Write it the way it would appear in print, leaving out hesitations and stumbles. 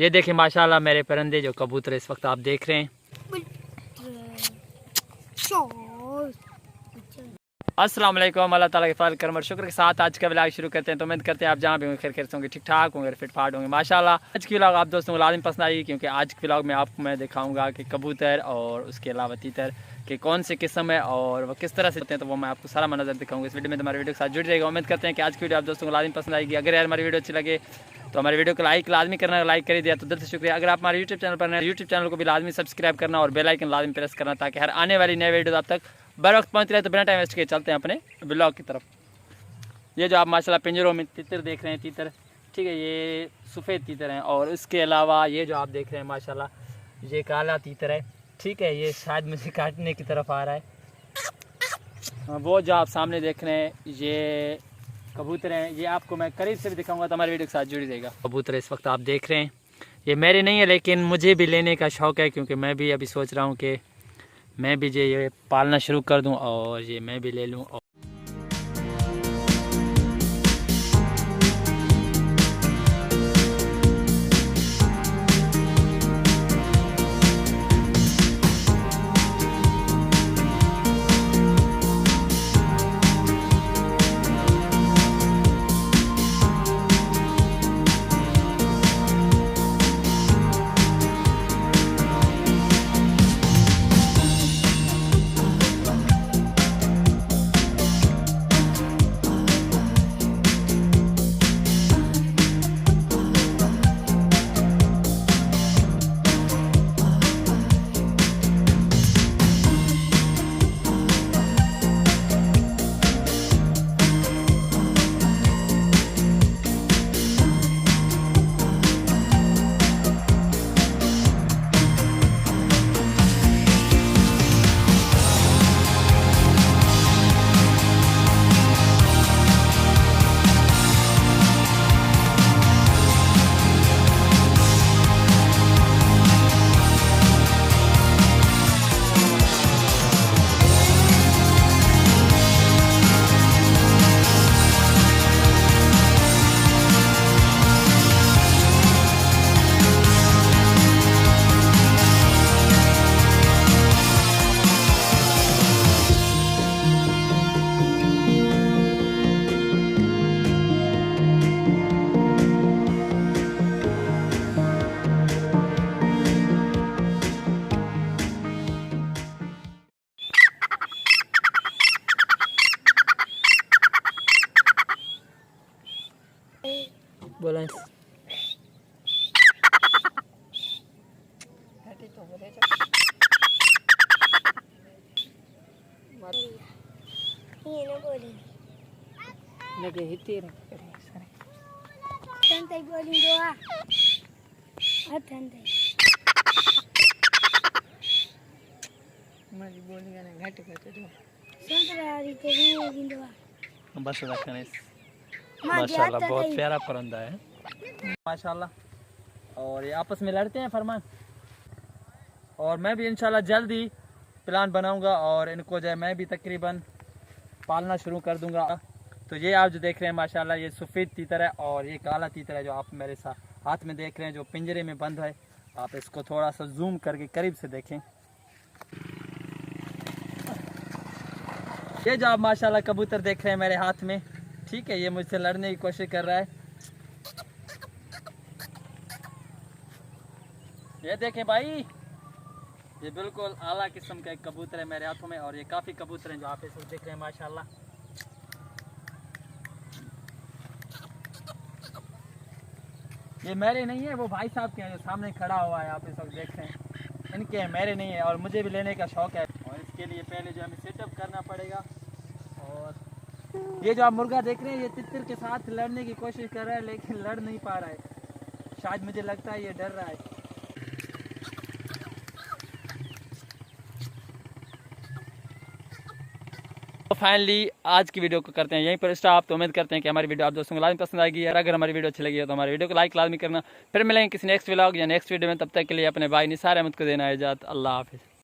ये देखें माशाल्लाह मेरे परिंदे जो कबूतर इस वक्त आप देख रहे हैं। अस्सलाम वालेकुम, अल्लाह ताला के फजल करम और शुक्र के साथ आज का व्लॉग शुरू करते हैं। तो उम्मीद करते हैं आप जहाँ भी होंगे खैर होंगे, ठीक ठाक होंगे, फिट फाट होंगे माशाल्लाह। आज की व्लॉग आप दोस्तों को लाजिम पसंद आई, क्योंकि आज के व्लॉग में आपको मैं दिखाऊंगा कि कबूतर और उसके अलावा तीतर के कौन से किस्म है और वो किस तरह से होते हैं, तो वो मैं आपको सारा मंजर दिखाऊंगा इस वीडियो में। तो हमारे वीडियो के साथ जुड़ जाएगा। उम्मीद करते हैं कि आज की वीडियो आप दोस्तों को लाजिम पसंद आएगी। अगर यार हमारी वीडियो अच्छी लगे तो हमारे वीडियो को लाइक लाजमी करना, लाइक कर दिया तो दिल से शुक्रिया। अगर आप हमारे यूट्यूब चैनल पर नए यूट्यूब चैनल को भी लाजमी सब्सक्राइब करना और बेल आइकन लाजमी प्रेस करना, ताकि हर आने वाली नए वीडियो आप तक बर वक्त पहुँच रहे। तो बिना टाइम वेस्ट के चलते हैं अपने ब्लॉग की तरफ। ये जो आप माशाल्लाह पिंजरों में तीतर देख रहे हैं, तीतर ठीक है, ये सफ़ेद तीतर हैं। और इसके अलावा ये जो आप देख रहे हैं माशाल्लाह ये काला तीतर है, ठीक है, ये शायद मुझे काटने की तरफ आ रहा है। वो जो आप सामने देख रहे हैं ये कबूतर हैं, ये आपको मैं करीब से भी दिखाऊंगा, तो हमारे वीडियो के साथ जुड़ी रहेगा। कबूतर इस वक्त आप देख रहे हैं ये मेरे नहीं है, लेकिन मुझे भी लेने का शौक़ है, क्योंकि मैं भी अभी सोच रहा हूँ कि मैं भी ये पालना शुरू कर दूँ और ये मैं भी ले लूँ। बोला लगे हिते Santai boling doa. Santai. हमारी बोली गाना घाटे घाटे दो Santai hari kini boling doa. बस रखने माशाल्लाह बहुत प्यारा परिंदा है माशाल्लाह। और ये आपस में लड़ते हैं फरमान, और मैं भी इंशाल्लाह जल्द ही प्लान बनाऊंगा और इनको जो है मैं भी तकरीबन पालना शुरू कर दूंगा। तो ये आप जो देख रहे हैं माशाल्लाह ये सफ़ेद तीतर है और ये काला तीतर है जो आप मेरे साथ हाथ में देख रहे हैं, जो पिंजरे में बंद है। आप इसको थोड़ा सा जूम करके करीब से देखें। ये जो आप माशाल्लाह कबूतर देख रहे हैं मेरे हाथ में, ठीक है, ये मुझसे लड़ने की कोशिश कर रहा है। ये देखें भाई, ये बिल्कुल आला किस्म का एक कबूतर है मेरे हाथों में, और ये काफ़ी कबूतर हैं जो आप इस वक्त देख रहे हैं माशाल्लाह। ये मेरे नहीं है, वो भाई साहब के हैं जो सामने खड़ा हुआ है, आप इस वक्त देख रहे हैं, इनके हैं, मेरे नहीं है। और मुझे भी लेने का शौक़ है, और इसके लिए पहले जो हमें सेटअप करना पड़ेगा। और ये जो आप मुर्गा देख रहे हैं ये तितर के साथ लड़ने की कोशिश कर रहा है, लेकिन लड़ नहीं पा रहा है। शायद मुझे लगता है ये डर रहा है। तो फाइनली आज की वीडियो को करते हैं यहीं पर स्टॉप। तो उम्मीद करते हैं कि हमारी वीडियो आप दोस्तों को लाजमी पसंद आएगी, और अगर हमारी वीडियो अच्छी लगी है तो हमारी वीडियो को लाइक लाजमी करना। फिर मिलेंगे किसी नेक्स्ट व्लॉग या नेक्स्ट वीडियो में, तब तक के लिए अपने भाई निसार अहमद को देना इजाज़त। अल्लाह हाफिज़।